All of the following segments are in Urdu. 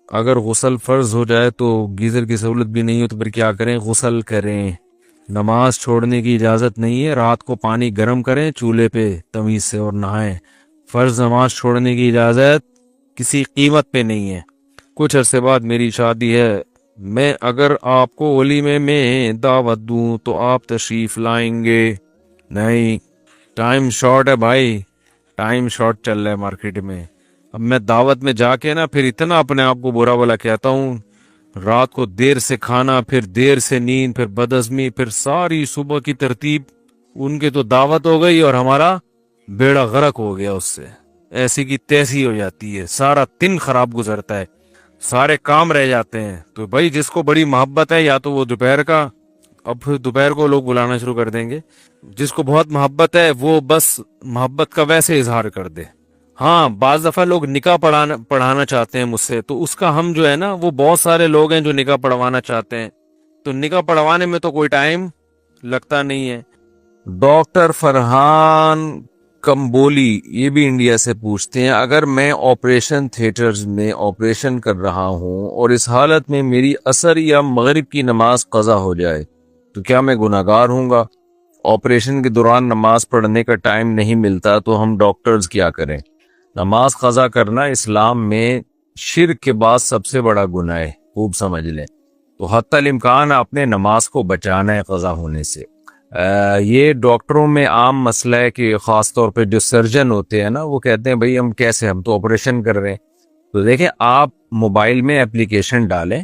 اگر غسل فرض ہو جائے تو گیزر کی سہولت بھی نہیں ہو تو پھر کیا کریں؟ غسل کریں. نماز چھوڑنے کی اجازت نہیں ہے. رات کو پانی گرم کریں چولہے پہ تمیز سے اور نہائیں. فرض نماز چھوڑنے کی اجازت کسی قیمت پہ نہیں ہے. کچھ عرصے بعد میری شادی ہے. میں اگر آپ کو ولیمے میں دعوت دوں تو آپ تشریف لائیں گے؟ نہیں، ٹائم شارٹ ہے بھائی، ٹائم شارٹ چل رہا ہے مارکیٹ میں. اب میں دعوت میں جا کے نا پھر اتنا اپنے آپ کو برا بلا کہتا ہوں. رات کو دیر سے کھانا، پھر دیر سے نیند، پھر بدہضمی، پھر ساری صبح کی ترتیب. ان کے تو دعوت ہو گئی اور ہمارا بیڑا غرق ہو گیا اس سے. ایسی کی تیسی ہو جاتی ہے، سارا دن خراب گزرتا ہے، سارے کام رہ جاتے ہیں. تو بھائی جس کو بڑی محبت ہے یا تو وہ دوپہر کا، اب پھر دوپہر کو لوگ بلانا شروع کر دیں گے. جس کو بہت محبت ہے وہ بس محبت کا ویسے اظہار کر دے. ہاں بعض دفعہ لوگ نکاح پڑھانا چاہتے ہیں مجھ سے، تو اس کا ہم جو ہے نا، وہ بہت سارے لوگ ہیں جو نکاح پڑھوانا چاہتے ہیں، تو نکاح پڑھوانے میں تو کوئی ٹائم لگتا نہیں ہے. ڈاکٹر فرحان کمبولی یہ بھی انڈیا سے پوچھتے ہیں، اگر میں آپریشن تھیٹرز میں آپریشن کر رہا ہوں اور اس حالت میں میری عصر یا مغرب کی نماز قضا ہو جائے تو کیا میں گناہگار ہوں گا؟ آپریشن کے دوران نماز پڑھنے کا ٹائم نہیں ملتا تو ہم ڈاکٹرز کیا کریں؟ نماز قضا کرنا اسلام میں شرک کے بعد سب سے بڑا گناہ ہے، خوب سمجھ لیں. تو حتی الامکان اپنے نماز کو بچانا ہے قضا ہونے سے. یہ ڈاکٹروں میں عام مسئلہ ہے کہ خاص طور پہ جو سرجن ہوتے ہیں نا، وہ کہتے ہیں بھئی ہم تو آپریشن کر رہے ہیں. تو دیکھیں، آپ موبائل میں اپلیکیشن ڈالیں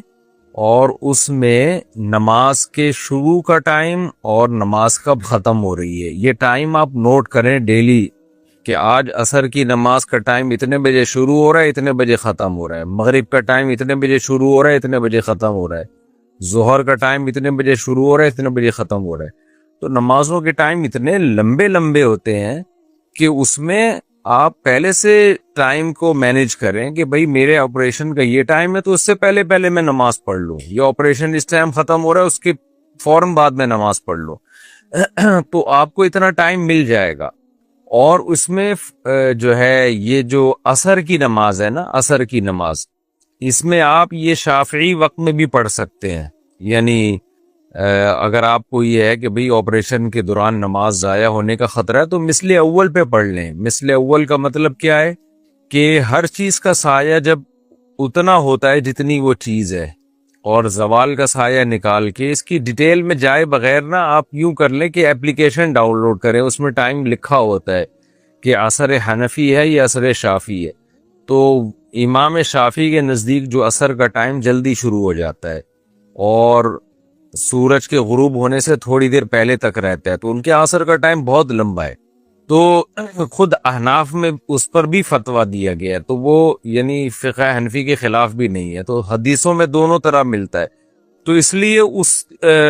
اور اس میں نماز کے شروع کا ٹائم اور نماز کب ختم ہو رہی ہے یہ ٹائم آپ نوٹ کریں ڈیلی، کہ آج عصر کی نماز کا ٹائم اتنے بجے شروع ہو رہا ہے، اتنے بجے ختم ہو رہا ہے. مغرب کا ٹائم اتنے بجے شروع ہو رہا ہے، اتنے بجے ختم ہو رہا ہے. ظہر کا ٹائم اتنے بجے شروع ہو رہا ہے، اتنے بجے ختم ہو رہا ہے. تو نمازوں کے ٹائم اتنے لمبے لمبے ہوتے ہیں کہ اس میں آپ پہلے سے ٹائم کو مینیج کریں کہ بھئی میرے آپریشن کا یہ ٹائم ہے تو اس سے پہلے میں نماز پڑھ لوں. یہ آپریشن اس ٹائم ختم ہو رہا ہے، اس کے فوراً بعد میں نماز پڑھ لوں. تو آپ کو اتنا ٹائم مل جائے گا. اور اس میں جو ہے یہ جو عصر کی نماز ہے نا، عصر کی نماز، اس میں آپ یہ شافعی وقت میں بھی پڑھ سکتے ہیں. یعنی اگر آپ کو یہ ہے کہ بھئی آپریشن کے دوران نماز ضائع ہونے کا خطرہ ہے تو مثل اول پہ پڑھ لیں. مثل اول کا مطلب کیا ہے کہ ہر چیز کا سایہ جب اتنا ہوتا ہے جتنی وہ چیز ہے، اور زوال کا سایہ نکال کے اس کی ڈیٹیل میں جائے بغیر نا آپ یوں کر لیں کہ اپلیکیشن ڈاؤن لوڈ کریں، اس میں ٹائم لکھا ہوتا ہے کہ عصر حنفی ہے یا عصر شافعی ہے. تو امام شافعی کے نزدیک جو عصر کا ٹائم جلدی شروع ہو جاتا ہے اور سورج کے غروب ہونے سے تھوڑی دیر پہلے تک رہتا ہے، تو ان کے عصر کا ٹائم بہت لمبا ہے. تو خود احناف میں اس پر بھی فتویٰ دیا گیا ہے، تو وہ یعنی فقہ حنفی کے خلاف بھی نہیں ہے. تو حدیثوں میں دونوں طرح ملتا ہے. تو اس لیے اس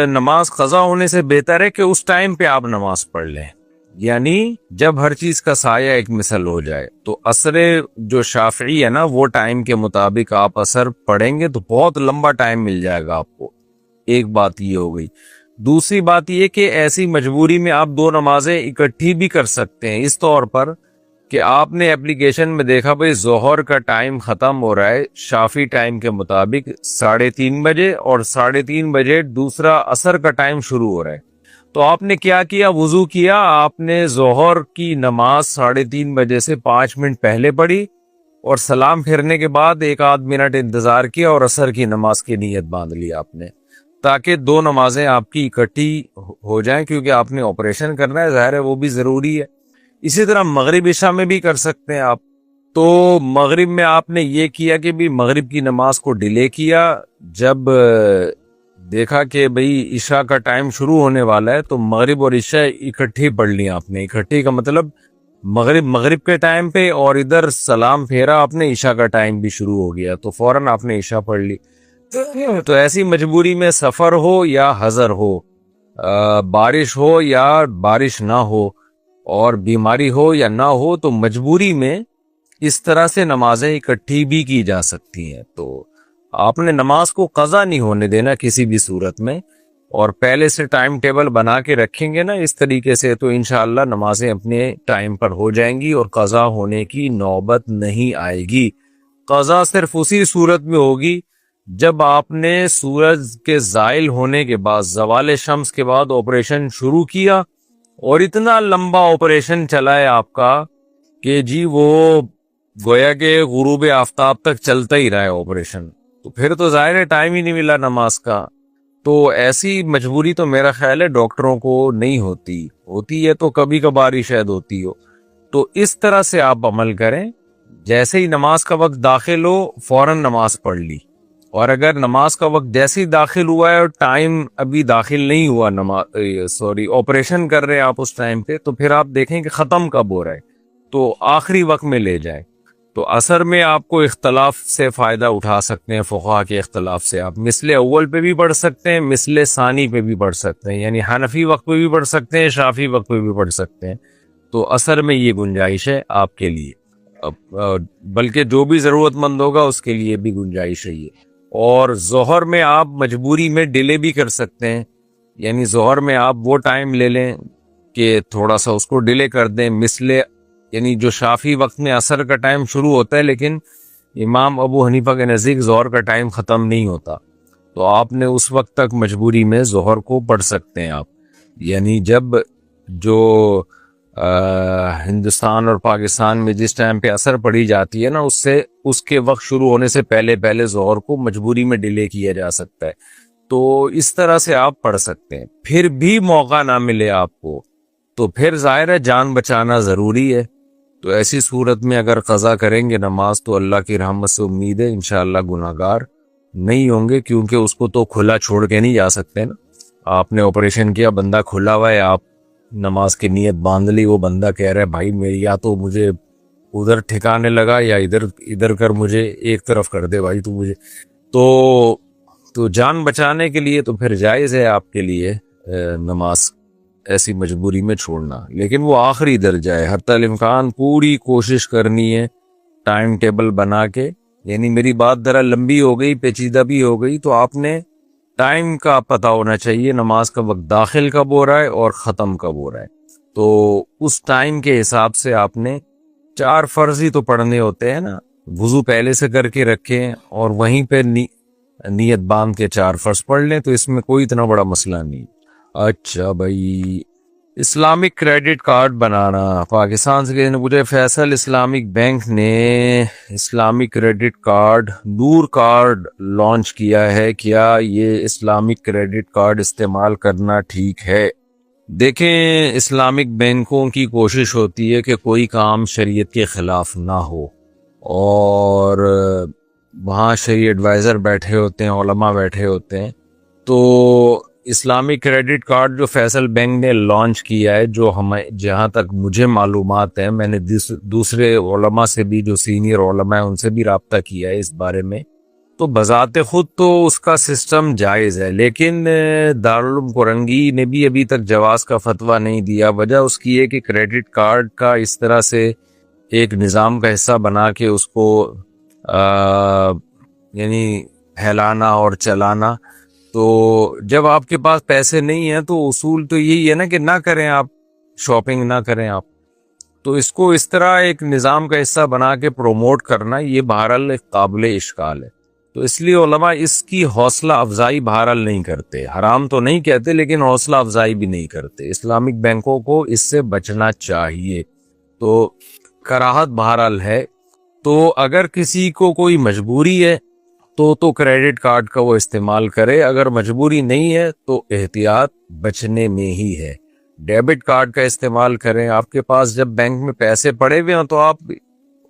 نماز قضا ہونے سے بہتر ہے کہ اس ٹائم پہ آپ نماز پڑھ لیں، یعنی جب ہر چیز کا سایہ ایک مثل ہو جائے. تو عصر جو شافعی ہے نا، وہ ٹائم کے مطابق آپ عصر پڑھیں گے تو بہت لمبا ٹائم مل جائے گا آپ کو. ایک بات یہ ہو گئی. دوسری بات یہ کہ ایسی مجبوری میں آپ دو نمازیں اکٹھی بھی کر سکتے ہیں، اس طور پر کہ آپ نے اپلیکیشن میں دیکھا بھئی ظہر کا ٹائم ختم ہو رہا ہے شافی ٹائم کے مطابق 3:30 بجے، اور 3:30 بجے دوسرا عصر کا ٹائم شروع ہو رہا ہے. تو آپ نے کیا کیا؟ وضو کیا، آپ نے ظہر کی نماز 3:30 بجے سے 5 منٹ پہلے پڑھی، اور سلام پھیرنے کے بعد 1 آدھ منٹ انتظار کیا اور عصر کی نماز کی نیت باندھ لی آپ نے، تاکہ دو نمازیں آپ کی اکٹھی ہو جائیں، کیونکہ آپ نے آپریشن کرنا ہے، ظاہر ہے وہ بھی ضروری ہے. اسی طرح مغرب عشاء میں بھی کر سکتے ہیں آپ. تو مغرب میں آپ نے یہ کیا کہ بھی مغرب کی نماز کو ڈیلے کیا، جب دیکھا کہ بھئی عشاء کا ٹائم شروع ہونے والا ہے تو مغرب اور عشاء اکٹھی پڑھ لی آپ نے. اکٹھی کا مطلب مغرب کے ٹائم پہ، اور ادھر سلام پھیرا آپ نے، عشاء کا ٹائم بھی شروع ہو گیا تو فوراً آپ نے عشاء پڑھ لی. تو ایسی مجبوری میں سفر ہو یا حضر ہو، بارش ہو یا بارش نہ ہو، اور بیماری ہو یا نہ ہو، تو مجبوری میں اس طرح سے نمازیں اکٹھی بھی کی جا سکتی ہیں. تو آپ نے نماز کو قضا نہیں ہونے دینا کسی بھی صورت میں، اور پہلے سے ٹائم ٹیبل بنا کے رکھیں گے نا اس طریقے سے، تو انشاءاللہ نمازیں اپنے ٹائم پر ہو جائیں گی اور قضا ہونے کی نوبت نہیں آئے گی. قضا صرف اسی صورت میں ہوگی جب آپ نے سورج کے زائل ہونے کے بعد، زوال شمس کے بعد آپریشن شروع کیا اور اتنا لمبا آپریشن چلا ہے آپ کا کہ جی وہ گویا کہ غروب آفتاب تک چلتا ہی رہا ہے آپریشن، تو پھر تو ظاہر ہے ٹائم ہی نہیں ملا نماز کا۔ تو ایسی مجبوری تو میرا خیال ہے ڈاکٹروں کو نہیں ہوتی ہے تو کبھی کبھار ہی شاید ہوتی ہو۔ تو اس طرح سے آپ عمل کریں، جیسے ہی نماز کا وقت داخل ہو فوراً نماز پڑھ لی، اور اگر نماز کا وقت جیسے ہی داخل ہوا ہے اور ٹائم ابھی داخل نہیں ہوا، آپریشن کر رہے ہیں آپ اس ٹائم پہ، تو پھر آپ دیکھیں کہ ختم کب ہو رہا ہے تو آخری وقت میں لے جائیں۔ تو اثر میں آپ کو اختلاف سے فائدہ اٹھا سکتے ہیں، فقہا کے اختلاف سے آپ مثل اول پہ بھی پڑھ سکتے ہیں، مثل ثانی پہ بھی پڑھ سکتے ہیں، یعنی حنفی وقت پہ بھی پڑھ سکتے ہیں، شافی وقت پہ بھی پڑھ سکتے ہیں۔ تو اثر میں یہ گنجائش ہے آپ کے لیے، بلکہ جو بھی ضرورت مند ہوگا اس کے لیے بھی گنجائش ہے یہ۔ اور ظہر میں آپ مجبوری میں ڈیلے بھی کر سکتے ہیں، یعنی ظہر میں آپ وہ ٹائم لے لیں کہ تھوڑا سا اس کو ڈیلے کر دیں، یعنی جو شافی وقت میں عصر کا ٹائم شروع ہوتا ہے لیکن امام ابو حنیفہ کے نزدیک ظہر کا ٹائم ختم نہیں ہوتا، تو آپ نے اس وقت تک مجبوری میں ظہر کو پڑھ سکتے ہیں آپ، یعنی جب جو ہندوستان اور پاکستان میں جس ٹائم پہ عصر پڑھی جاتی ہے نا، اس کے وقت شروع ہونے سے پہلے ظہر کو مجبوری میں ڈیلے کیا جا سکتا ہے، تو اس طرح سے آپ پڑھ سکتے ہیں۔ پھر بھی موقع نہ ملے آپ کو تو پھر ظاہر ہے جان بچانا ضروری ہے، تو ایسی صورت میں اگر قضا کریں گے نماز تو اللہ کی رحمت سے امید ہے انشاءاللہ گناہگار نہیں ہوں گے، کیونکہ اس کو تو کھلا چھوڑ کے نہیں جا سکتے نا۔ آپ نے آپریشن کیا، بندہ کھلا ہوا ہے، آپ نماز کی نیت باندھ لی، وہ بندہ کہہ رہا ہے بھائی میری یا تو مجھے ادھر ٹھکانے لگا یا ادھر کر، مجھے ایک طرف کر دے بھائی تو مجھے، تو جان بچانے کے لیے تو پھر جائز ہے آپ کے لیے نماز ایسی مجبوری میں چھوڑنا، لیکن وہ آخری درجہ ہے۔ حتی الامکان پوری کوشش کرنی ہے ٹائم ٹیبل بنا کے، یعنی میری بات ذرا لمبی ہو گئی، پیچیدہ بھی ہو گئی، تو آپ نے ٹائم کا پتہ ہونا چاہیے، نماز کا وقت داخل کب ہو رہا ہے اور ختم کب ہو رہا ہے، تو اس ٹائم کے حساب سے آپ نے 4 فرض ہی تو پڑھنے ہوتے ہیں نا، وضو پہلے سے کر کے رکھیں اور وہیں پہ نیت باندھ کے 4 فرض پڑھ لیں، تو اس میں کوئی اتنا بڑا مسئلہ نہیں۔ اچھا بھائی، اسلامک کریڈٹ کارڈ بنانا پاکستان سے کسی نے پوچھا، فیصل اسلامک بینک نے اسلامک کریڈٹ کارڈ نور کارڈ لانچ کیا ہے، کیا یہ اسلامک کریڈٹ کارڈ استعمال کرنا ٹھیک ہے؟ دیکھیں، اسلامک بینکوں کی کوشش ہوتی ہے کہ کوئی کام شریعت کے خلاف نہ ہو، اور وہاں شرعی ایڈوائزر بیٹھے ہوتے ہیں، علماء بیٹھے ہوتے ہیں، تو اسلامک کریڈٹ کارڈ جو فیصل بینک نے لانچ کیا ہے، جو جہاں تک مجھے معلومات ہیں، میں نے دوسرے علماء سے بھی، جو سینئر علماء ہیں ان سے بھی رابطہ کیا ہے اس بارے میں، تو بذات خود تو اس کا سسٹم جائز ہے، لیکن دارالعلوم کورنگی نے بھی ابھی تک جواز کا فتویٰ نہیں دیا۔ وجہ اس کی ہے کہ کریڈٹ کارڈ کا اس طرح سے ایک نظام کا حصہ بنا کے اس کو یعنی پھیلانا اور چلانا، تو جب آپ کے پاس پیسے نہیں ہیں تو اصول تو یہی ہے نا کہ نہ کریں، آپ شاپنگ نہ کریں آپ، تو اس کو اس طرح ایک نظام کا حصہ بنا کے پروموٹ کرنا، یہ بہرحال ایک قابل اشکال ہے، تو اس لیے علماء اس کی حوصلہ افزائی بہرحال نہیں کرتے، حرام تو نہیں کہتے لیکن حوصلہ افزائی بھی نہیں کرتے۔ اسلامک بینکوں کو اس سے بچنا چاہیے، تو کراہت بہرحال ہے، تو اگر کسی کو کوئی مجبوری ہے تو کریڈٹ کارڈ کا وہ استعمال کرے، اگر مجبوری نہیں ہے تو احتیاط بچنے میں ہی ہے۔ ڈیبٹ کارڈ کا استعمال کریں، آپ کے پاس جب بینک میں پیسے پڑے ہوئے ہیں تو آپ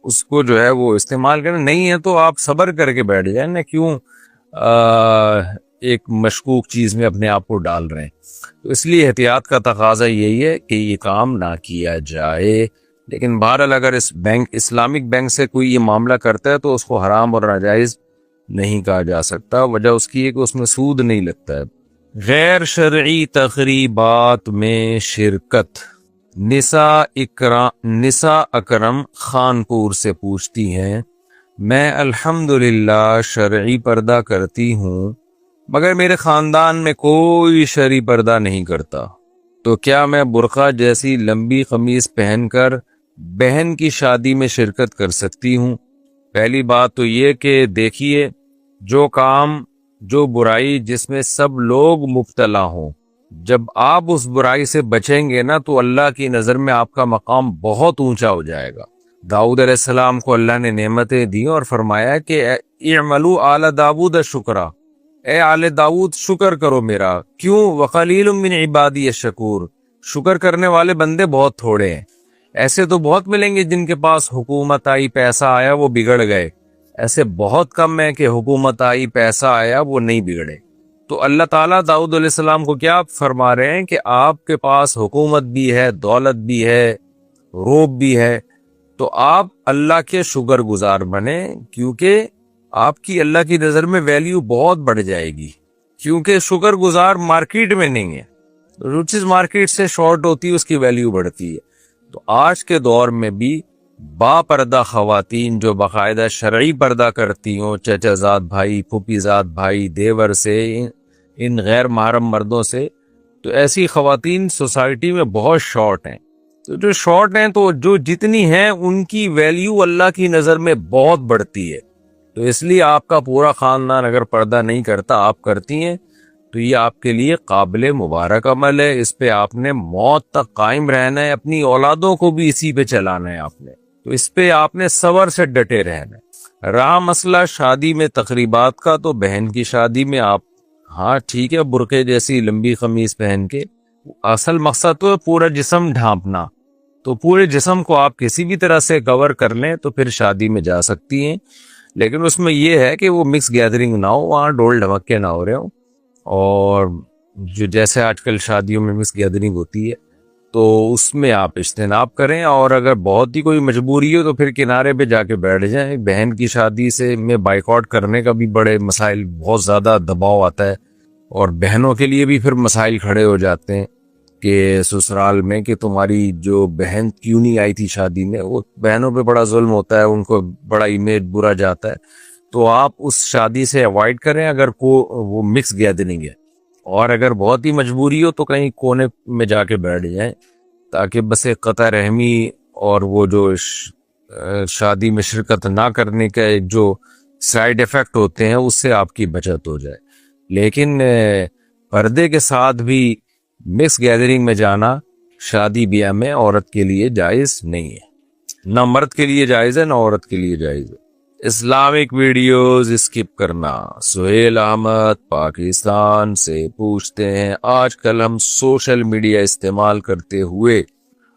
اس کو جو ہے وہ استعمال کریں، نہیں ہے تو آپ صبر کر کے بیٹھ جائیں نا، کیوں ایک مشکوک چیز میں اپنے آپ کو ڈال رہے ہیں، تو اس لیے احتیاط کا تقاضا یہی ہے کہ یہ کام نہ کیا جائے۔ لیکن بہرحال اگر اسلامک بینک سے کوئی یہ معاملہ کرتا ہے تو اس کو حرام اور ناجائز نہیں کہا جا سکتا، وجہ اس کی ہے کہ اس میں سود نہیں لگتا ہے۔ غیر شرعی تقریبات میں شرکت، نساء اکرم خانپور سے پوچھتی ہیں، میں الحمدللہ شرعی پردہ کرتی ہوں مگر میرے خاندان میں کوئی شرعی پردہ نہیں کرتا، تو کیا میں برقع جیسی لمبی قمیص پہن کر بہن کی شادی میں شرکت کر سکتی ہوں؟ پہلی بات تو یہ کہ دیکھیے جو کام جو برائی جس میں سب لوگ مبتلا ہوں، جب آپ اس برائی سے بچیں گے نا تو اللہ کی نظر میں آپ کا مقام بہت اونچا ہو جائے گا۔ داؤد علیہ السلام کو اللہ نے نعمتیں دی اور فرمایا کہ اعملوا آل داؤد شکرا، اے آل داؤد شکر کرو میرا، کیوں؟ وقلیل من عبادی الشکور، شکر کرنے والے بندے بہت تھوڑے ہیں۔ ایسے تو بہت ملیں گے جن کے پاس حکومت آئی، پیسہ آیا، وہ بگڑ گئے، ایسے بہت کم ہے کہ حکومت آئی، پیسہ آیا، وہ نہیں بگڑے۔ تو اللہ تعالیٰ داؤد علیہ السلام کو کیا فرما رہے ہیں کہ آپ کے پاس حکومت بھی ہے، دولت بھی ہے، روب بھی ہے، تو آپ اللہ کے شکر گزار بنیں، کیونکہ آپ کی اللہ کی نظر میں ویلیو بہت بڑھ جائے گی، کیونکہ شکر گزار مارکیٹ میں نہیں ہے، جو چیز مارکیٹ سے شارٹ ہوتی ہے اس کی ویلیو بڑھتی ہے۔ تو آج کے دور میں بھی با پردہ خواتین جو باقاعدہ شرعی پردہ کرتی ہوں، چچا زاد بھائی، پھوپھی زاد بھائی، دیور سے، ان غیر محرم مردوں سے، تو ایسی خواتین سوسائٹی میں بہت شارٹ ہیں۔ تو جو شارٹ ہیں تو جو جتنی ہیں ان کی ویلیو اللہ کی نظر میں بہت بڑھتی ہے۔ تو اس لیے آپ کا پورا خاندان اگر پردہ نہیں کرتا، آپ کرتی ہیں، تو یہ آپ کے لیے قابل مبارک عمل ہے، اس پہ آپ نے موت تک قائم رہنا ہے، اپنی اولادوں کو بھی اسی پہ چلانا ہے آپ نے، تو اس پہ آپ نے صبر سے ڈٹے رہنا ہے۔ رہا مسئلہ شادی میں تقریبات کا، تو بہن کی شادی میں آپ ہاں ٹھیک ہے برقعے جیسی لمبی قمیص پہن کے، اصل مقصد تو ہے پورا جسم ڈھانپنا، تو پورے جسم کو آپ کسی بھی طرح سے کور کر لیں تو پھر شادی میں جا سکتی ہیں، لیکن اس میں یہ ہے کہ وہ مکس گیدرنگ نہ ہو، وہاں ڈول ڈھمکے نہ ہو رہے ہوں، اور جو جیسے آج کل شادیوں میں مکس گیدرنگ ہوتی ہے تو اس میں آپ اجتناب کریں، اور اگر بہت ہی کوئی مجبوری ہو تو پھر کنارے پہ جا کے بیٹھ جائیں۔ بہن کی شادی سے میں بائیکاٹ کرنے کا بھی بڑے مسائل، بہت زیادہ دباؤ آتا ہے، اور بہنوں کے لیے بھی پھر مسائل کھڑے ہو جاتے ہیں کہ سسرال میں کہ تمہاری جو بہن کیوں نہیں آئی تھی شادی میں، وہ بہنوں پہ بڑا ظلم ہوتا ہے، ان کو بڑا امیج برا جاتا ہے، تو آپ اس شادی سے اوائڈ کریں اگر وہ مکس گیدرنگ ہے، اور اگر بہت ہی مجبوری ہو تو کہیں کونے میں جا کے بیٹھ جائیں، تاکہ بس ایک قطع رحمی اور وہ جو شادی میں شرکت نہ کرنے کا ایک جو سائیڈ ایفیکٹ ہوتے ہیں اس سے آپ کی بچت ہو جائے۔ لیکن پردے کے ساتھ بھی مکس گیدرنگ میں جانا شادی بیاہ میں عورت کے لیے جائز نہیں ہے، نہ مرد کے لیے جائز ہے نہ عورت کے لیے جائز ہے۔ اسلامک ویڈیوز اسکپ کرنا۔ سہیل احمد پاکستان سے پوچھتے ہیں، آج کل ہم سوشل میڈیا استعمال کرتے ہوئے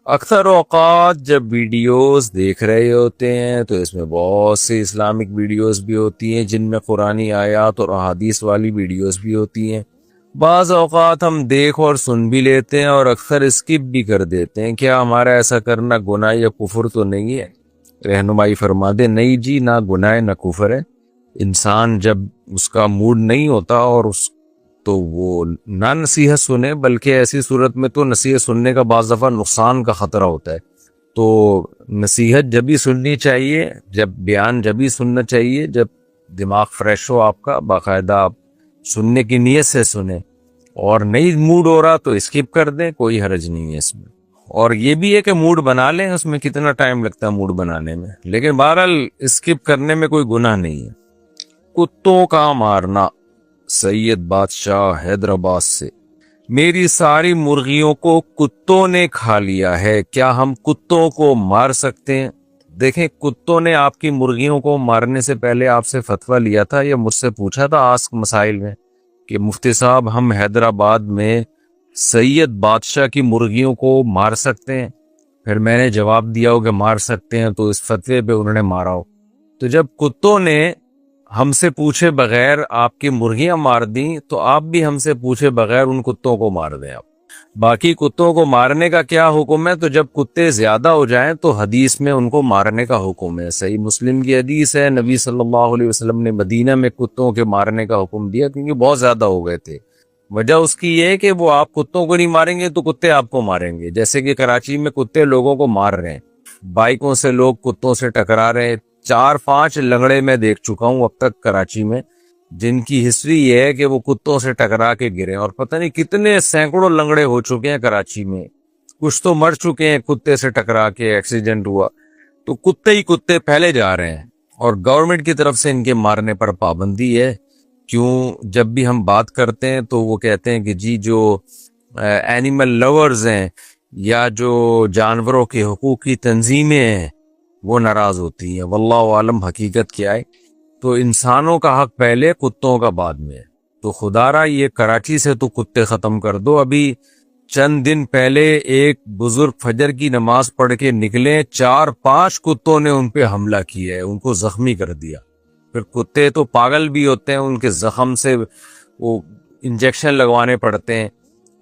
اکثر اوقات جب ویڈیوز دیکھ رہے ہوتے ہیں تو اس میں بہت سی اسلامک ویڈیوز بھی ہوتی ہیں جن میں قرآنی آیات اور احادیث والی ویڈیوز بھی ہوتی ہیں، بعض اوقات ہم دیکھ اور سن بھی لیتے ہیں اور اکثر اسکپ بھی کر دیتے ہیں، کیا ہمارا ایسا کرنا گناہ یا کفر تو نہیں ہے؟ رہنمائی فرما دے۔ نہیں جی، نہ گناہ نہ کفر ہے۔ انسان جب اس کا موڈ نہیں ہوتا اور تو وہ نہ نصیحت سنے، بلکہ ایسی صورت میں تو نصیحت سننے کا بعض دفعہ نقصان کا خطرہ ہوتا ہے، تو نصیحت جب بھی سننی چاہیے، جب بیان جب بھی سننا چاہیے جب دماغ فریش ہو آپ کا، باقاعدہ آپ سننے کی نیت سے سنیں، اور نہیں موڈ ہو رہا تو اسکپ کر دیں، کوئی حرج نہیں ہے اس میں۔ اور یہ بھی ہے کہ موڈ بنا لیں، اس میں کتنا ٹائم لگتا ہے موڈ بنانے میں، لیکن بہرحال اسکپ کرنے میں کوئی گناہ نہیں ہے۔ کتوں کا مارنا۔ سید بادشاہ حیدرآباد سے، میری ساری مرغیوں کو کتوں نے کھا لیا ہے، کیا ہم کتوں کو مار سکتے ہیں؟ دیکھیں، کتوں نے آپ کی مرغیوں کو مارنے سے پہلے آپ سے فتویٰ لیا تھا یا مجھ سے پوچھا تھا آسک مسائل میں کہ مفتی صاحب ہم حیدرآباد میں سید بادشاہ کی مرغیوں کو مار سکتے ہیں؟ پھر میں نے جواب دیا ہو کہ مار سکتے ہیں تو اس فتوے پہ انہوں نے مارا ہو۔ تو جب کتوں نے ہم سے پوچھے بغیر آپ کی مرغیاں مار دیں تو آپ بھی ہم سے پوچھے بغیر ان کتوں کو مار دیں۔ آپ باقی کتوں کو مارنے کا کیا حکم ہے؟ تو جب کتے زیادہ ہو جائیں تو حدیث میں ان کو مارنے کا حکم ہے، صحیح مسلم کی حدیث ہے، نبی صلی اللہ علیہ وسلم نے مدینہ میں کتوں کے مارنے کا حکم دیا کیونکہ بہت زیادہ ہو گئے تھے۔ وجہ اس کی یہ ہے کہ وہ آپ کتوں کو نہیں ماریں گے تو کتے آپ کو ماریں گے، جیسے کہ کراچی میں کتے لوگوں کو مار رہے ہیں، بائکوں سے لوگ کتوں سے ٹکرا رہے ہیں، 4-5 لنگڑے میں دیکھ چکا ہوں اب تک کراچی میں جن کی ہسٹری یہ ہے کہ وہ کتوں سے ٹکرا کے گرے، اور پتہ نہیں کتنے سینکڑوں لنگڑے ہو چکے ہیں کراچی میں، کچھ تو مر چکے ہیں کتے سے ٹکرا کے، ایکسیڈنٹ ہوا، تو کتے ہی کتے پھیلے جا رہے ہیں، اور گورنمنٹ کی طرف سے ان کے مارنے پر پابندی ہے. کیوں؟ جب بھی ہم بات کرتے ہیں تو وہ کہتے ہیں کہ جی جو اینیمل لورز ہیں یا جو جانوروں کے حقوق کی تنظیمیں ہیں وہ ناراض ہوتی ہیں. واللہ عالم حقیقت کیا ہے. تو انسانوں کا حق پہلے، کتوں کا بعد میں. تو خدا را یہ کراچی سے تو کتے ختم کر دو. ابھی چند دن پہلے ایک بزرگ فجر کی نماز پڑھ کے نکلے، 4-5 کتوں نے ان پہ حملہ کیا ہے، ان کو زخمی کر دیا. پھر کتے تو پاگل بھی ہوتے ہیں، ان کے زخم سے وہ انجیکشن لگوانے پڑتے ہیں،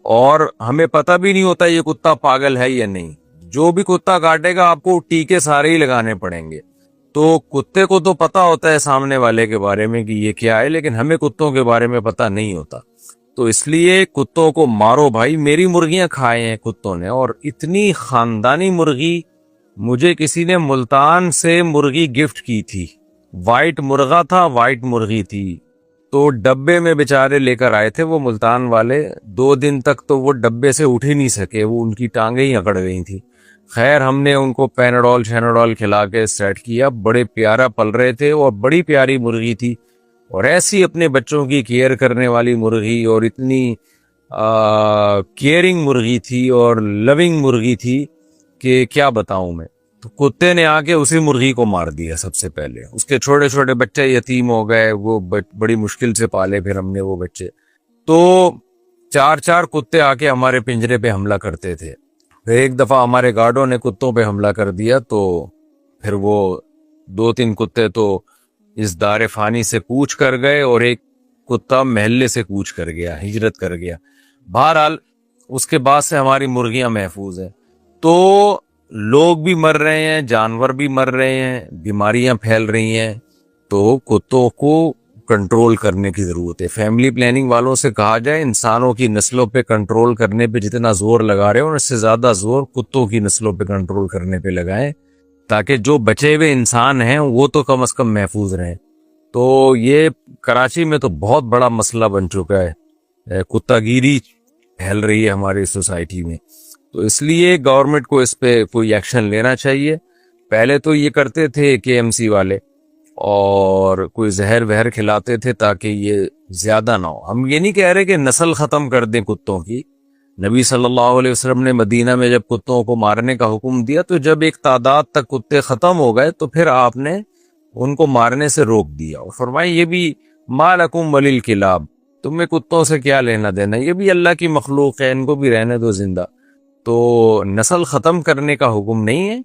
اور ہمیں پتہ بھی نہیں ہوتا یہ کتا پاگل ہے یا نہیں. جو بھی کتا کاٹے گا آپ کو ٹیکے سارے ہی لگانے پڑیں گے. تو کتے کو تو پتہ ہوتا ہے سامنے والے کے بارے میں کہ یہ کیا ہے، لیکن ہمیں کتوں کے بارے میں پتہ نہیں ہوتا. تو اس لیے کتوں کو مارو بھائی. میری مرغیاں کھائے ہیں کتوں نے، اور اتنی خاندانی مرغی. مجھے کسی نے ملتان سے مرغی گفٹ کی تھی، وائٹ مرغا تھا، وائٹ مرغی تھی. تو ڈبے میں بیچارے لے کر آئے تھے وہ ملتان والے. 2 دن تک تو وہ ڈبے سے اٹھ ہی نہیں سکے، وہ ان کی ٹانگیں ہی اکڑ گئی تھی. خیر ہم نے ان کو پیناڈول شیناڈول کھلا کے سیٹ کیا. بڑے پیارا پل رہے تھے اور بڑی پیاری مرغی تھی، اور ایسی اپنے بچوں کی کیئر کرنے والی مرغی، اور اتنی کیئرنگ مرغی تھی اور لونگ مرغی تھی کہ کیا بتاؤں میں. تو کتے نے آ کے اسی مرغی کو مار دیا سب سے پہلے. اس کے چھوٹے چھوٹے بچے یتیم ہو گئے، وہ بڑی مشکل سے پالے پھر ہم نے وہ بچے. تو 4 کتے آ کے ہمارے پنجرے پہ حملہ کرتے تھے. پھر ایک دفعہ ہمارے گارڈوں نے کتوں پہ حملہ کر دیا، تو پھر وہ 2-3 کتے تو اس دار فانی سے کوچ کر گئے، اور ایک کتا محلے سے کوچ کر گیا، ہجرت کر گیا. بہرحال اس کے بعد سے ہماری مرغیاں محفوظ ہیں. تو لوگ بھی مر رہے ہیں، جانور بھی مر رہے ہیں، بیماریاں پھیل رہی ہیں. تو کتوں کو کنٹرول کرنے کی ضرورت ہے. فیملی پلاننگ والوں سے کہا جائے انسانوں کی نسلوں پہ کنٹرول کرنے پہ جتنا زور لگا رہے ہیں، اس سے زیادہ زور کتوں کی نسلوں پہ کنٹرول کرنے پہ لگائیں، تاکہ جو بچے ہوئے انسان ہیں وہ تو کم از کم محفوظ رہیں. تو یہ کراچی میں تو بہت بڑا مسئلہ بن چکا ہے، کتا گیری پھیل رہی ہے ہماری سوسائٹی میں. تو اس لیے گورنمنٹ کو اس پہ کوئی ایکشن لینا چاہیے. پہلے تو یہ کرتے تھے KMC والے، اور کوئی زہر وہر کھلاتے تھے تاکہ یہ زیادہ نہ ہو. ہم یہ نہیں کہہ رہے کہ نسل ختم کر دیں کتوں کی. نبی صلی اللہ علیہ وسلم نے مدینہ میں جب کتوں کو مارنے کا حکم دیا، تو جب ایک تعداد تک کتے ختم ہو گئے تو پھر آپ نے ان کو مارنے سے روک دیا، اور فرمایا یہ بھی ما لکم وللکلاب، تمہیں کتوں سے کیا لینا دینا، یہ بھی اللہ کی مخلوق ہے، ان کو بھی رہنے دو زندہ. تو نسل ختم کرنے کا حکم نہیں ہے،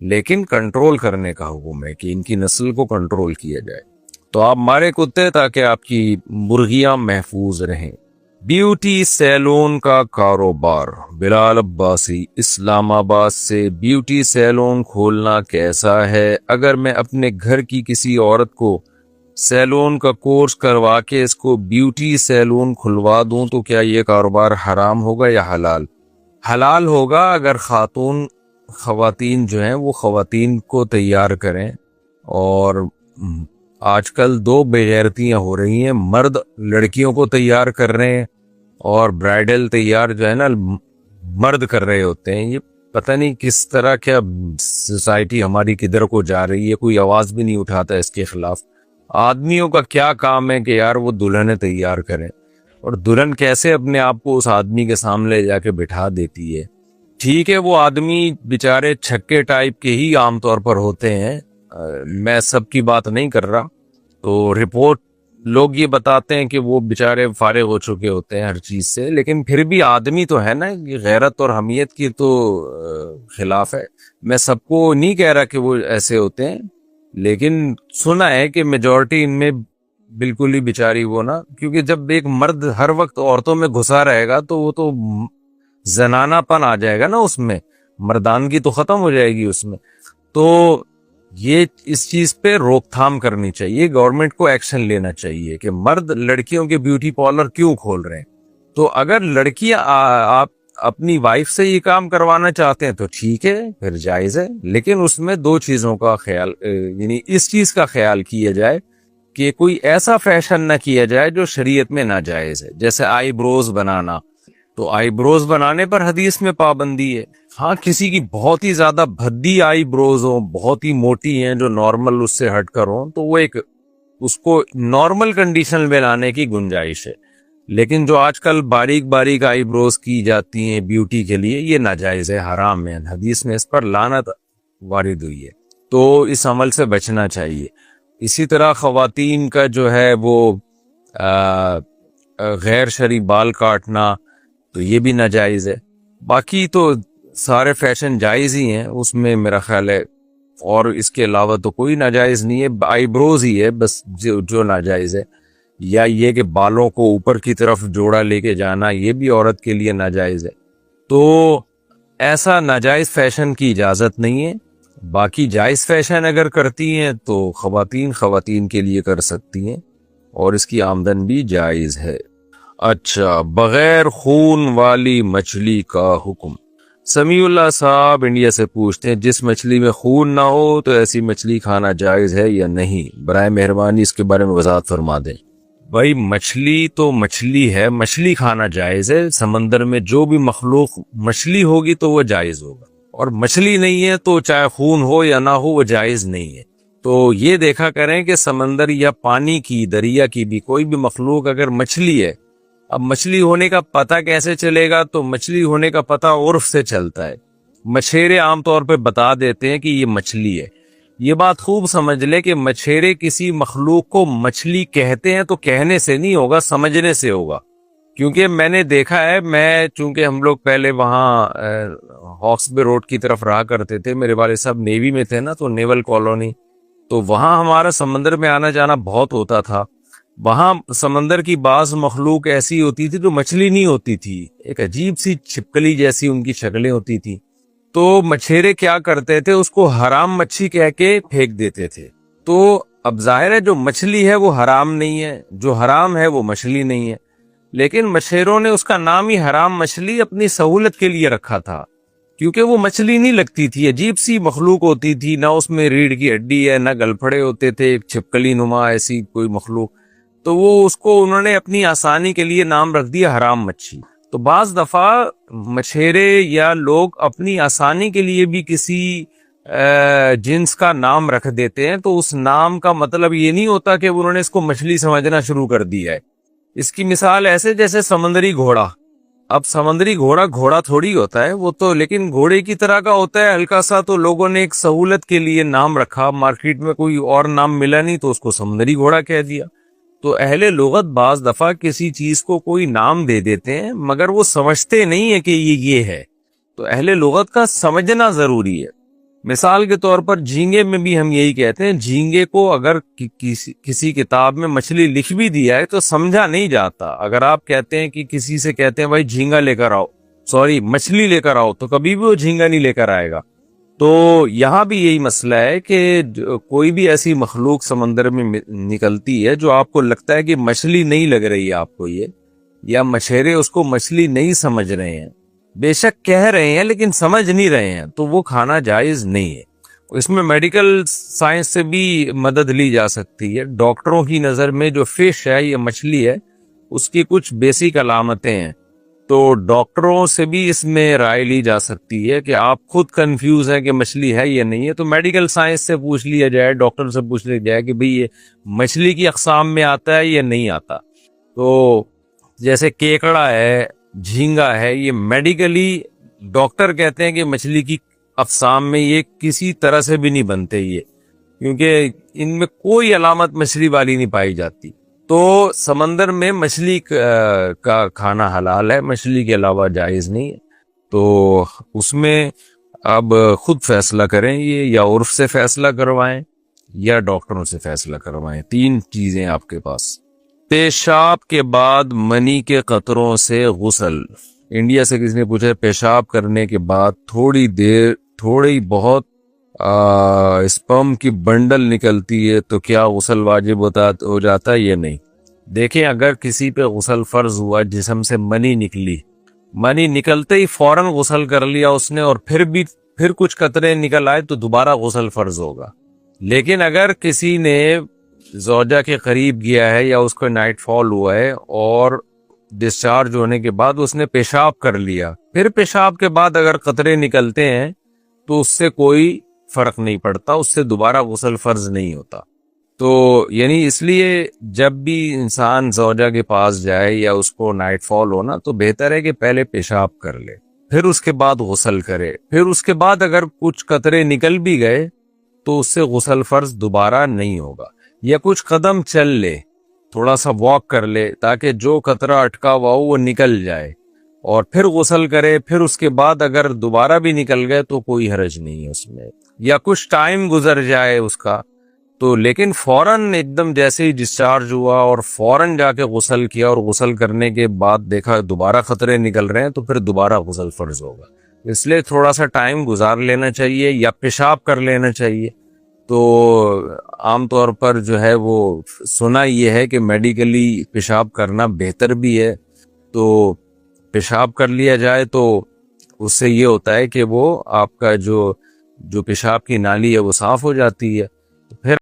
لیکن کنٹرول کرنے کا حکم ہے کہ ان کی نسل کو کنٹرول کیا جائے. تو آپ مارے کتے تاکہ آپ کی مرغیاں محفوظ رہیں. بیوٹی سیلون کا کاروبار. بلال عباسی اسلام آباد سے. بیوٹی سیلون کھولنا کیسا ہے؟ اگر میں اپنے گھر کی کسی عورت کو سیلون کا کورس کروا کے اس کو بیوٹی سیلون کھلوا دوں تو کیا یہ کاروبار حرام ہوگا یا حلال؟ حلال ہوگا اگر خواتین جو ہیں وہ خواتین کو تیار کریں. اور آج کل 2 بےغیرتیاں ہو رہی ہیں، مرد لڑکیوں کو تیار کر رہے ہیں اور برائڈل تیار جو ہے نا مرد کر رہے ہوتے ہیں. یہ پتہ نہیں کس طرح کیا سوسائٹی ہماری کدھر کو جا رہی ہے. کوئی آواز بھی نہیں اٹھاتا اس کے خلاف. آدمیوں کا کیا کام ہے کہ یار وہ دلہنیں تیار کریں، اور دلہن کیسے اپنے آپ کو اس آدمی کے سامنے جا کے بٹھا دیتی ہے. ٹھیک ہے وہ آدمی بیچارے چھکے ٹائپ کے ہی عام طور پر ہوتے ہیں، میں سب کی بات نہیں کر رہا. تو رپورٹ لوگ یہ بتاتے ہیں کہ وہ بیچارے فارغ ہو چکے ہوتے ہیں ہر چیز سے، لیکن پھر بھی آدمی تو ہے نا. یہ غیرت اور حمیت کی تو خلاف ہے. میں سب کو نہیں کہہ رہا کہ وہ ایسے ہوتے ہیں، لیکن سنا ہے کہ میجورٹی ان میں بالکل ہی بیچاری وہ نا، کیونکہ جب ایک مرد ہر وقت عورتوں میں گھسا رہے گا تو وہ تو زنانہ پن آ جائے گا نا، اس میں مردانگی تو ختم ہو جائے گی اس میں. تو یہ اس چیز پہ روک تھام کرنی چاہیے، گورنمنٹ کو ایکشن لینا چاہیے کہ مرد لڑکیوں کے بیوٹی پارلر کیوں کھول رہے ہیں. تو اگر لڑکیاں آپ اپنی وائف سے یہ کام کروانا چاہتے ہیں تو ٹھیک ہے، پھر جائز ہے، لیکن اس میں 2 چیزوں کا خیال، یعنی اس چیز کا خیال کیا جائے کہ کوئی ایسا فیشن نہ کیا جائے جو شریعت میں ناجائز ہے. جیسے آئی بروز بنانا، تو آئی بروز بنانے پر حدیث میں پابندی ہے. ہاں کسی کی بہت ہی زیادہ بھدی آئی بروز ہوں، بہت ہی موٹی ہیں جو نارمل اس سے ہٹ کر ہوں، تو وہ ایک اس کو نارمل کنڈیشن میں لانے کی گنجائش ہے. لیکن جو آج کل باریک باریک آئی بروز کی جاتی ہیں بیوٹی کے لیے، یہ ناجائز ہے، حرام ہے، حدیث میں اس پر لعنت وارد ہوئی ہے. تو اس عمل سے بچنا چاہیے. اسی طرح خواتین کا جو ہے وہ غیر شرعی بال کاٹنا، تو یہ بھی ناجائز ہے. باقی تو سارے فیشن جائز ہی ہیں، اس میں میرا خیال ہے، اور اس کے علاوہ تو کوئی ناجائز نہیں ہے. آئی بروز ہی ہے بس جو ناجائز ہے، یا یہ کہ بالوں کو اوپر کی طرف جوڑا لے کے جانا، یہ بھی عورت کے لیے ناجائز ہے. تو ایسا ناجائز فیشن کی اجازت نہیں ہے. باقی جائز فیشن اگر کرتی ہیں تو خواتین کے لیے کر سکتی ہیں، اور اس کی آمدن بھی جائز ہے. اچھا، بغیر خون والی مچھلی کا حکم. سمیع اللہ صاحب انڈیا سے پوچھتے ہیں، جس مچھلی میں خون نہ ہو تو ایسی مچھلی کھانا جائز ہے یا نہیں؟ برائے مہربانی اس کے بارے میں وضاحت فرما دیں. بھائی مچھلی تو مچھلی ہے، مچھلی کھانا جائز ہے. سمندر میں جو بھی مخلوق مچھلی ہوگی تو وہ جائز ہوگا، اور مچھلی نہیں ہے تو چاہے خون ہو یا نہ ہو وہ جائز نہیں ہے. تو یہ دیکھا کریں کہ سمندر یا پانی کی، دریا کی بھی کوئی بھی مخلوق اگر مچھلی ہے، اب مچھلی ہونے کا پتہ کیسے چلے گا؟ تو مچھلی ہونے کا پتہ عرف سے چلتا ہے. مچھیرے عام طور پہ بتا دیتے ہیں کہ یہ مچھلی ہے. یہ بات خوب سمجھ لے کہ مچھیرے کسی مخلوق کو مچھلی کہتے ہیں تو کہنے سے نہیں ہوگا، سمجھنے سے ہوگا. کیونکہ میں نے دیکھا ہے، چونکہ ہم لوگ پہلے وہاں ہاکس بے روڈ کی طرف رہا کرتے تھے، میرے والد صاحب نیوی میں تھے نا، تو نیول کالونی، تو وہاں ہمارا سمندر میں آنا جانا بہت ہوتا تھا. وہاں سمندر کی بعض مخلوق ایسی ہوتی تھی جو مچھلی نہیں ہوتی تھی، ایک عجیب سی چھپکلی جیسی ان کی شکلیں ہوتی تھی. تو مچھیرے کیا کرتے تھے، اس کو حرام مچھی کہہ کے پھینک دیتے تھے. تو اب ظاہر ہے جو مچھلی ہے وہ حرام نہیں ہے، جو حرام ہے وہ مچھلی نہیں ہے، لیکن مچھیروں نے اس کا نام ہی حرام مچھلی اپنی سہولت کے لیے رکھا تھا، کیونکہ وہ مچھلی نہیں لگتی تھی، عجیب سی مخلوق ہوتی تھی، نہ اس میں ریڑھ کی ہڈی ہے، نہ گلپھڑے ہوتے تھے، ایک چھپکلی نما ایسی کوئی مخلوق. تو وہ اس کو انہوں نے اپنی آسانی کے لیے نام رکھ دیا حرام مچھی. تو بعض دفعہ مچھیرے یا لوگ اپنی آسانی کے لیے بھی کسی جنس کا نام رکھ دیتے ہیں، تو اس نام کا مطلب یہ نہیں ہوتا کہ انہوں نے اس کو مچھلی سمجھنا شروع کر دیا ہے. اس کی مثال ایسے جیسے سمندری گھوڑا. اب سمندری گھوڑا تھوڑی ہوتا ہے وہ تو، لیکن گھوڑے کی طرح کا ہوتا ہے ہلکا سا، تو لوگوں نے ایک سہولت کے لیے نام رکھا، مارکیٹ میں کوئی اور نام ملا نہیں تو اس کو سمندری گھوڑا کہہ دیا. تو اہل لغت بعض دفعہ کسی چیز کو کوئی نام دے دیتے ہیں مگر وہ سمجھتے نہیں ہیں کہ یہ ہے. تو اہل لغت کا سمجھنا ضروری ہے. مثال کے طور پر جھینگے میں بھی ہم یہی کہتے ہیں، جھینگے کو اگر کسی کتاب میں مچھلی لکھ بھی دیا ہے تو سمجھا نہیں جاتا. اگر آپ کہتے ہیں کہ کسی سے کہتے ہیں بھائی جھینگا لے کر آؤ، مچھلی لے کر آؤ، تو کبھی بھی وہ جھینگا نہیں لے کر آئے گا. تو یہاں بھی یہی مسئلہ ہے کہ کوئی بھی ایسی مخلوق سمندر میں نکلتی ہے جو آپ کو لگتا ہے کہ مچھلی نہیں لگ رہی ہے آپ کو، یہ یا مچھیرے اس کو مچھلی نہیں سمجھ رہے ہیں، بے شک کہہ رہے ہیں لیکن سمجھ نہیں رہے ہیں، تو وہ کھانا جائز نہیں ہے. اس میں میڈیکل سائنس سے بھی مدد لی جا سکتی ہے. ڈاکٹروں کی نظر میں جو فش ہے یا مچھلی ہے، اس کی کچھ بیسک علامتیں ہیں، تو ڈاکٹروں سے بھی اس میں رائے لی جا سکتی ہے کہ آپ خود کنفیوز ہیں کہ مچھلی ہے یا نہیں ہے، تو میڈیکل سائنس سے پوچھ لیا جائے، ڈاکٹر سے پوچھ لیا جائے کہ بھئی یہ مچھلی کی اقسام میں آتا ہے یا نہیں آتا. تو جیسے کیکڑا ہے، جھینگا ہے، یہ میڈیکلی ڈاکٹر کہتے ہیں کہ مچھلی کی اقسام میں یہ کسی طرح سے بھی نہیں بنتے، یہ کیونکہ ان میں کوئی علامت مچھلی والی نہیں پائی جاتی. تو سمندر میں مچھلی کا کھانا حلال ہے، مچھلی کے علاوہ جائز نہیں ہے. تو اس میں اب خود فیصلہ کریں، یہ یا عرف سے فیصلہ کروائیں یا ڈاکٹروں سے فیصلہ کروائیں. 3 چیزیں آپ کے پاس. پیشاب کے بعد منی کے قطروں سے غسل. انڈیا سے کسی نے پوچھا پیشاب کرنے کے بعد تھوڑی بہت اسپرم کی بنڈل نکلتی ہے تو کیا غسل واجب ہو جاتا ہے یا نہیں؟ دیکھیں، اگر کسی پہ غسل فرض ہوا، جسم سے منی نکلتے ہی فوراً غسل کر لیا اس نے، اور پھر کچھ قطرے نکل آئے تو دوبارہ غسل فرض ہوگا. لیکن اگر کسی نے زوجہ کے قریب گیا ہے یا اس کو نائٹ فال ہوا ہے اور ڈسچارج ہونے کے بعد اس نے پیشاب کر لیا، پھر پیشاب کے بعد اگر قطرے نکلتے ہیں تو اس سے کوئی فرق نہیں پڑتا، اس سے دوبارہ غسل فرض نہیں ہوتا۔ تو یعنی اس لیے جب بھی انسان زوجہ کے پاس جائے یا اس کو نائٹ فال ہونا تو بہتر ہے کہ پہلے پیشاب کر لے، پھر اس کے بعد غسل کرے، پھر اس کے بعد اگر کچھ قطرے نکل بھی گئے تو اس سے غسل فرض دوبارہ نہیں ہوگا، یا کچھ قدم چل لے، تھوڑا سا واک کر لے تاکہ جو قطرہ اٹکا ہوا ہو وہ نکل جائے، اور پھر غسل کرے، پھر اس کے بعد اگر دوبارہ بھی نکل گئے تو کوئی حرج نہیں ہے اس میں، یا کچھ ٹائم گزر جائے اس کا تو، لیکن فوراً ایک دم جیسے ہی ڈسچارج ہوا اور فوراً جا کے غسل کیا اور غسل کرنے کے بعد دیکھا دوبارہ خطرے نکل رہے ہیں تو پھر دوبارہ غسل فرض ہوگا۔ اس لیے تھوڑا سا ٹائم گزار لینا چاہیے یا پیشاب کر لینا چاہیے۔ تو عام طور پر جو ہے وہ سنا یہ ہے کہ میڈیکلی پیشاب کرنا بہتر بھی ہے، تو پیشاب کر لیا جائے تو اس سے یہ ہوتا ہے کہ وہ آپ کا جو پیشاب کی نالی ہے وہ صاف ہو جاتی ہے۔